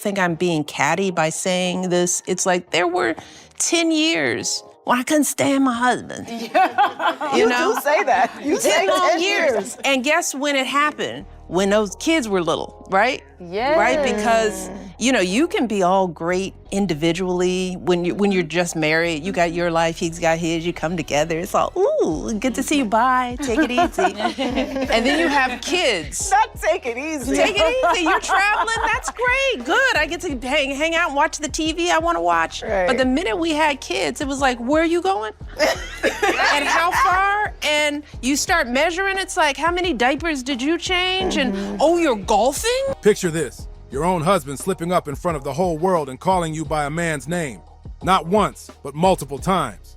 think I'm being catty by saying this. It's like there were 10 years when I couldn't stand my husband. You do say that. You say 10 years. And guess when it happened? When those kids were little, right? Yeah. Right? Because, you can be all great individually when you're just married. You got your life, he's got his, you come together. It's all, ooh, good to see you, bye, take it easy. And then you have kids. Not take it easy. Take it easy, you're traveling, that's great, good. I get to hang out and watch the TV I want to watch. Right. But the minute we had kids, it was like, where are you going? And how far? And you start measuring, it's like, how many diapers did you change? And, oh, you're golfing? Picture this, your own husband slipping up in front of the whole world and calling you by a man's name. Not once, but multiple times.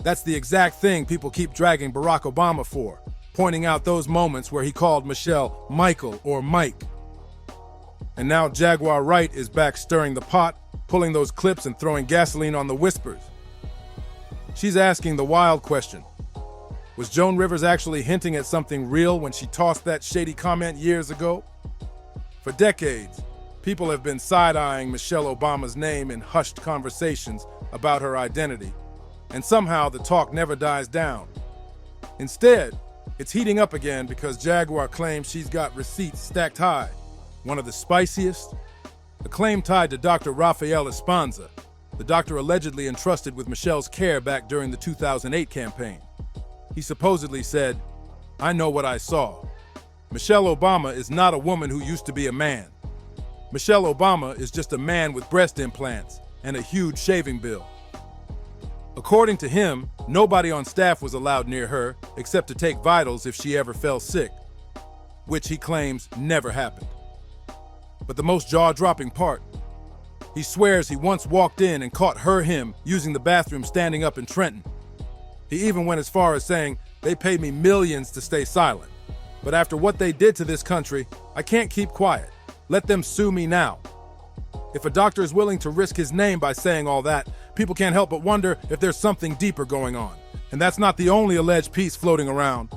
That's the exact thing people keep dragging Barack Obama for, pointing out those moments where he called Michelle Michael or Mike. And now Jaguar Wright is back stirring the pot, pulling those clips and throwing gasoline on the whispers. She's asking the wild question. Was Joan Rivers actually hinting at something real when she tossed that shady comment years ago? For decades, people have been side-eyeing Michelle Obama's name in hushed conversations about her identity, and somehow the talk never dies down. Instead, it's heating up again because Jaguar claims she's got receipts stacked high. One of the spiciest? A claim tied to Dr. Rafael Espanza, the doctor allegedly entrusted with Michelle's care back during the 2008 campaign. He supposedly said, "I know what I saw. Michelle Obama is not a woman who used to be a man. Michelle Obama is just a man with breast implants and a huge shaving bill." According to him, nobody on staff was allowed near her except to take vitals if she ever fell sick, which he claims never happened. But the most jaw-dropping part, he swears he once walked in and caught him using the bathroom standing up in Trenton. He even went as far as saying, "They paid me millions to stay silent. But after what they did to this country, I can't keep quiet. Let them sue me now." If a doctor is willing to risk his name by saying all that, people can't help but wonder if there's something deeper going on. And that's not the only alleged piece floating around.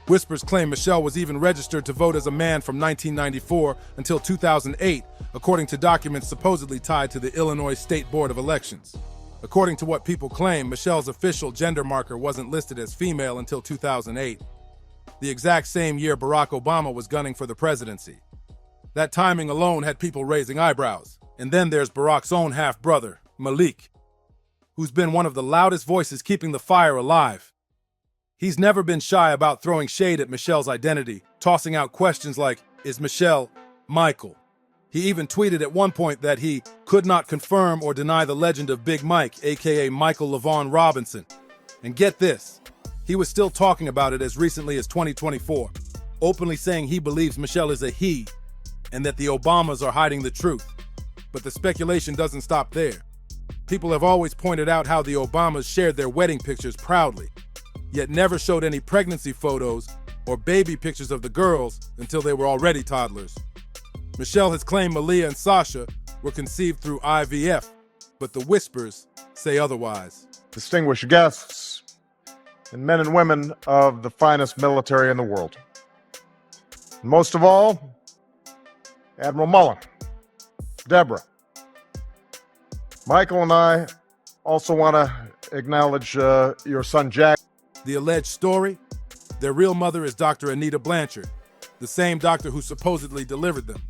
Whispers claim Michelle was even registered to vote as a man from 1994 until 2008, according to documents supposedly tied to the Illinois State Board of Elections. According to what people claim, Michelle's official gender marker wasn't listed as female until 2008, the exact same year Barack Obama was gunning for the presidency. That timing alone had people raising eyebrows. And then there's Barack's own half-brother, Malik, who's been one of the loudest voices keeping the fire alive. He's never been shy about throwing shade at Michelle's identity, tossing out questions like, "Is Michelle Michael?" He even tweeted at one point that he could not confirm or deny the legend of Big Mike, aka Michael LaVaughn Robinson. And get this, he was still talking about it as recently as 2024, openly saying he believes Michelle is a he, and that the Obamas are hiding the truth. But the speculation doesn't stop there. People have always pointed out how the Obamas shared their wedding pictures proudly, yet never showed any pregnancy photos or baby pictures of the girls until they were already toddlers. Michelle has claimed Malia and Sasha were conceived through IVF, but the whispers say otherwise. Distinguished guests, and men and women of the finest military in the world. And most of all, Admiral Mullen, Deborah. Michael and I also want to acknowledge your son, Jack. The alleged story? Their real mother is Dr. Anita Blanchard, the same doctor who supposedly delivered them.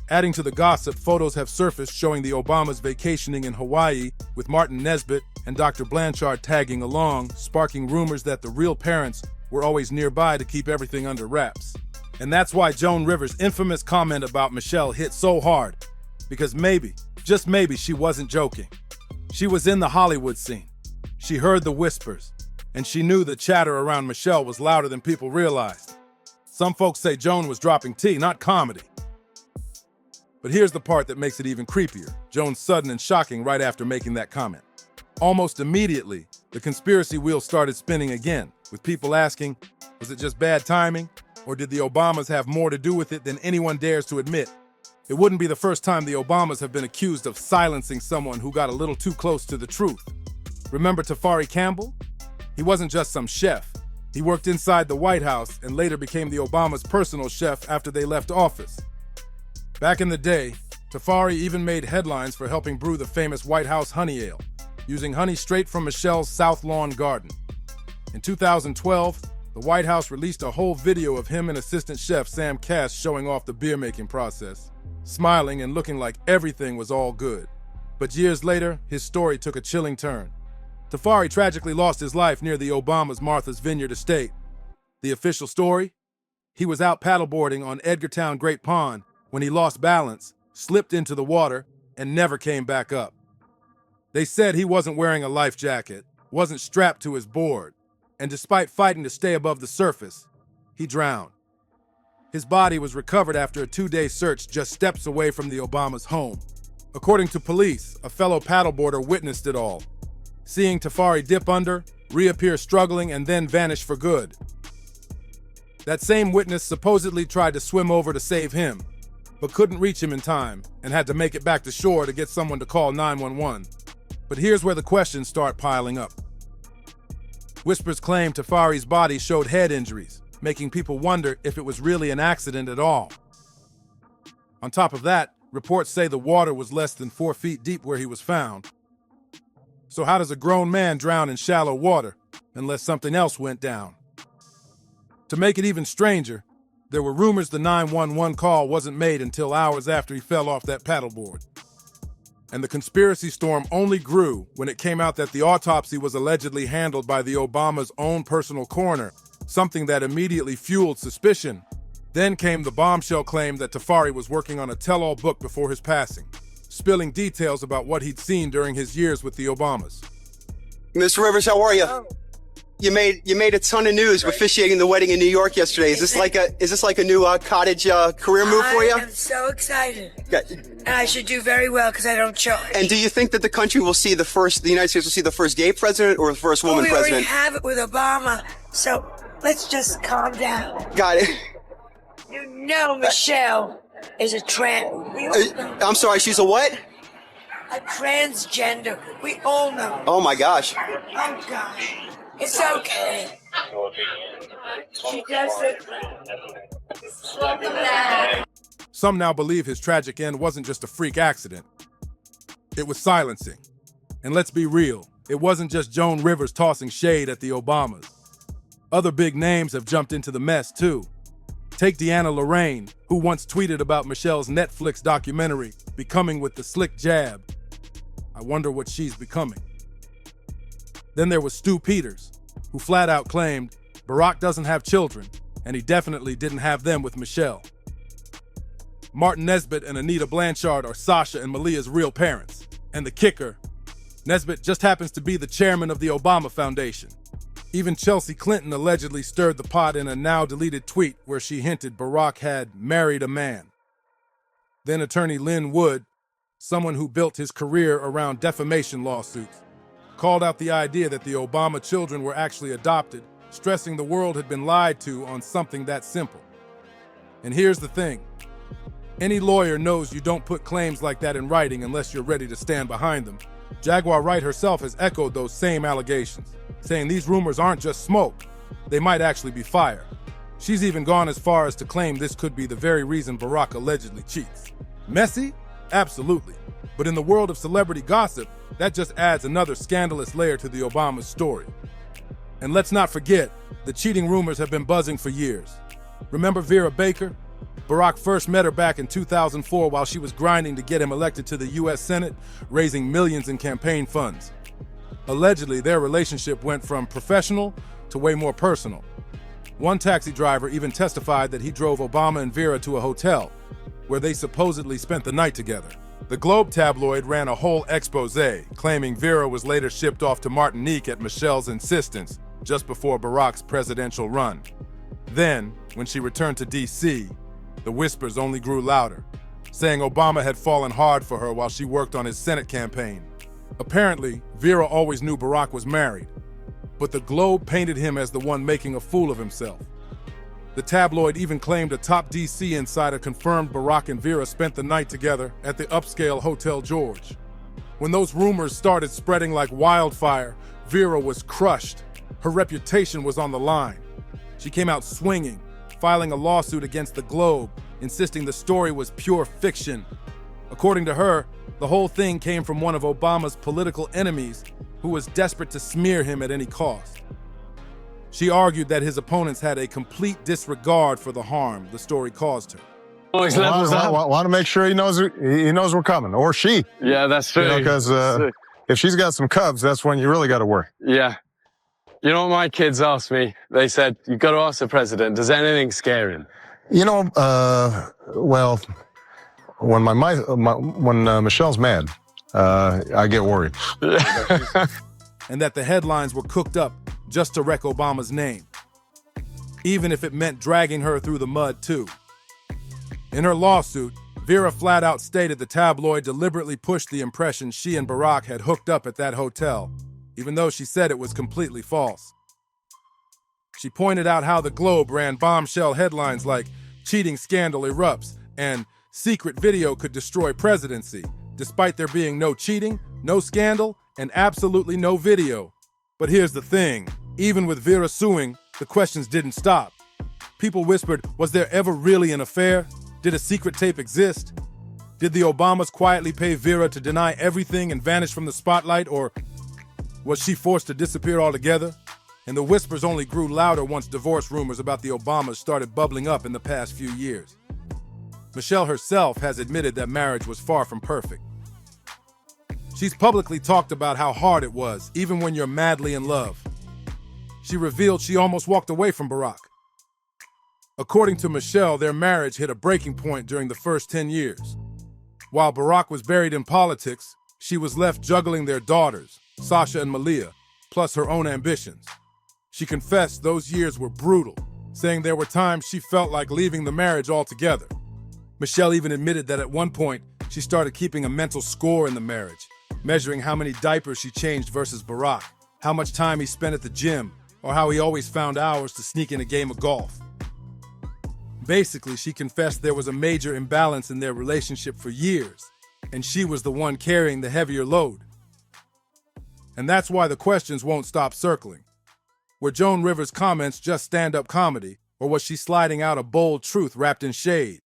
Adding to the gossip, photos have surfaced showing the Obamas vacationing in Hawaii with Martin Nesbitt and Dr. Blanchard tagging along, sparking rumors that the real parents were always nearby to keep everything under wraps. And that's why Joan Rivers' infamous comment about Michelle hit so hard, because maybe, just maybe, she wasn't joking. She was in the Hollywood scene. She heard the whispers, and she knew the chatter around Michelle was louder than people realized. Some folks say Joan was dropping tea, not comedy. But here's the part that makes it even creepier. Joan's sudden and shocking right after making that comment. Almost immediately, the conspiracy wheel started spinning again, with people asking, was it just bad timing? Or did the Obamas have more to do with it than anyone dares to admit? It wouldn't be the first time the Obamas have been accused of silencing someone who got a little too close to the truth. Remember Tafari Campbell? He wasn't just some chef. He worked inside the White House and later became the Obamas' personal chef after they left office. Back in the day, Tafari even made headlines for helping brew the famous White House honey ale, using honey straight from Michelle's South Lawn garden. In 2012, the White House released a whole video of him and assistant chef Sam Cass showing off the beer-making process, smiling and looking like everything was all good. But years later, his story took a chilling turn. Tafari tragically lost his life near the Obama's Martha's Vineyard estate. The official story? He was out paddleboarding on Edgartown Great Pond when he lost balance, slipped into the water, and never came back up. They said he wasn't wearing a life jacket, wasn't strapped to his board, and despite fighting to stay above the surface, he drowned. His body was recovered after a 2-day search just steps away from the Obama's home. According to police, a fellow paddleboarder witnessed it all, seeing Tafari dip under, reappear struggling, and then vanish for good. That same witness supposedly tried to swim over to save him, but couldn't reach him in time and had to make it back to shore to get someone to call 911. But here's where the questions start piling up. Whispers claim Tafari's body showed head injuries, making people wonder if it was really an accident at all. On top of that, reports say the water was less than 4 feet deep where he was found. So how does a grown man drown in shallow water unless something else went down? To make it even stranger, there were rumors the 911 call wasn't made until hours after he fell off that paddleboard. And the conspiracy storm only grew when it came out that the autopsy was allegedly handled by the Obama's own personal coroner, something that immediately fueled suspicion. Then came the bombshell claim that Tafari was working on a tell-all book before his passing, spilling details about what he'd seen during his years with the Obamas. Miss Rivers, how are you? You made a ton of news officiating the wedding in New York yesterday. Is this like a new cottage career move for you? I'm so excited. Okay. And I should do very well because I don't charge. And do you think that the United States will see the first gay president or the first woman we president? already have it with Obama, so let's just calm down. Got it. You know Michelle is a I'm sorry, she's a what? a transgender. We all know. Oh my gosh. Oh gosh. It's okay. She does it. Some now believe his tragic end wasn't just a freak accident. It was silencing. And let's be real, it wasn't just Joan Rivers tossing shade at the Obamas. Other big names have jumped into the mess too. Take Deanna Lorraine, who once tweeted about Michelle's Netflix documentary, Becoming with the Slick Jab. I wonder what she's becoming. Then there was Stu Peters, who flat out claimed Barack doesn't have children, and he definitely didn't have them with Michelle. Martin Nesbitt and Anita Blanchard are Sasha and Malia's real parents. And the kicker, Nesbitt just happens to be the chairman of the Obama Foundation. Even Chelsea Clinton allegedly stirred the pot in a now-deleted tweet where she hinted Barack had married a man. Then attorney Lynn Wood, someone who built his career around defamation lawsuits, called out the idea that the Obama children were actually adopted, stressing the world had been lied to on something that simple. And here's the thing. Any lawyer knows you don't put claims like that in writing unless you're ready to stand behind them. Jaguar Wright herself has echoed those same allegations, saying these rumors aren't just smoke, they might actually be fire. She's even gone as far as to claim this could be the very reason Barack allegedly cheats. Messy? Absolutely. But in the world of celebrity gossip, that just adds another scandalous layer to the Obama story. And let's not forget, the cheating rumors have been buzzing for years. Remember Vera Baker? Barack first met her back in 2004 while she was grinding to get him elected to the U.S. Senate, raising millions in campaign funds. Allegedly, their relationship went from professional to way more personal. One taxi driver even testified that he drove Obama and Vera to a hotel, where they supposedly spent the night together. The Globe tabloid ran a whole expose, claiming Vera was later shipped off to Martinique at Michelle's insistence, just before Barack's presidential run. Then, when she returned to D.C., the whispers only grew louder, saying Obama had fallen hard for her while she worked on his Senate campaign. Apparently, Vera always knew Barack was married, but the Globe painted him as the one making a fool of himself. The tabloid even claimed a top D.C. insider confirmed Barack and Vera spent the night together at the upscale Hotel George. When those rumors started spreading like wildfire, Vera was crushed. Her reputation was on the line. She came out swinging, filing a lawsuit against the Globe, insisting the story was pure fiction. According to her, the whole thing came from one of Obama's political enemies who was desperate to smear him at any cost. She argued that his opponents had a complete disregard for the harm the story caused her. Always levels up. Want to make sure he knows we're coming, or she. Yeah, that's true. Because if she's got some cubs, that's when you really got to worry. Yeah. You know what my kids asked me? They said, you've got to ask the president, does anything scare him? You know, well, when when Michelle's mad, I get worried. And that the headlines were cooked up just to wreck Obama's name, even if it meant dragging her through the mud too. In her lawsuit, Vera flat out stated the tabloid deliberately pushed the impression she and Barack had hooked up at that hotel, even though she said it was completely false. She pointed out how the Globe ran bombshell headlines like cheating scandal erupts and secret video could destroy presidency, despite there being no cheating, no scandal, and absolutely no video. But here's the thing, even with Vera suing, the questions didn't stop. People whispered, was there ever really an affair? Did a secret tape exist? Did the Obamas quietly pay Vera to deny everything and vanish from the spotlight, or was she forced to disappear altogether? And the whispers only grew louder once divorce rumors about the Obamas started bubbling up in the past few years. Michelle herself has admitted that marriage was far from perfect. She's publicly talked about how hard it was, even when you're madly in love. She revealed she almost walked away from Barack. According to Michelle, their marriage hit a breaking point during the first 10 years. While Barack was buried in politics, she was left juggling their daughters, Sasha and Malia, plus her own ambitions. She confessed those years were brutal, saying there were times she felt like leaving the marriage altogether. Michelle even admitted that at one point, she started keeping a mental score in the marriage, measuring how many diapers she changed versus Barack, how much time he spent at the gym, or how he always found hours to sneak in a game of golf. Basically, she confessed there was a major imbalance in their relationship for years, and she was the one carrying the heavier load. And that's why the questions won't stop circling. Were Joan Rivers' comments just stand-up comedy, or was she sliding out a bold truth wrapped in shade?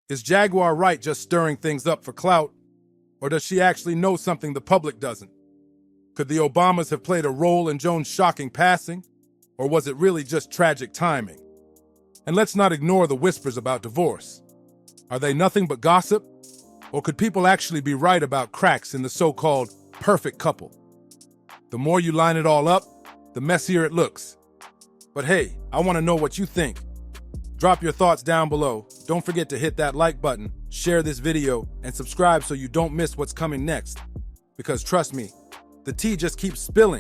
Is Jaguar Wright just stirring things up for clout, or does she actually know something the public doesn't? Could the Obamas have played a role in Joan's shocking passing, or was it really just tragic timing? And let's not ignore the whispers about divorce. Are they nothing but gossip? Or could people actually be right about cracks in the so-called perfect couple? The more you line it all up, the messier it looks. But hey, I want to know what you think. Drop your thoughts down below. Don't forget to hit that like button, share this video, and subscribe so you don't miss what's coming next. Because trust me, the tea just keeps spilling.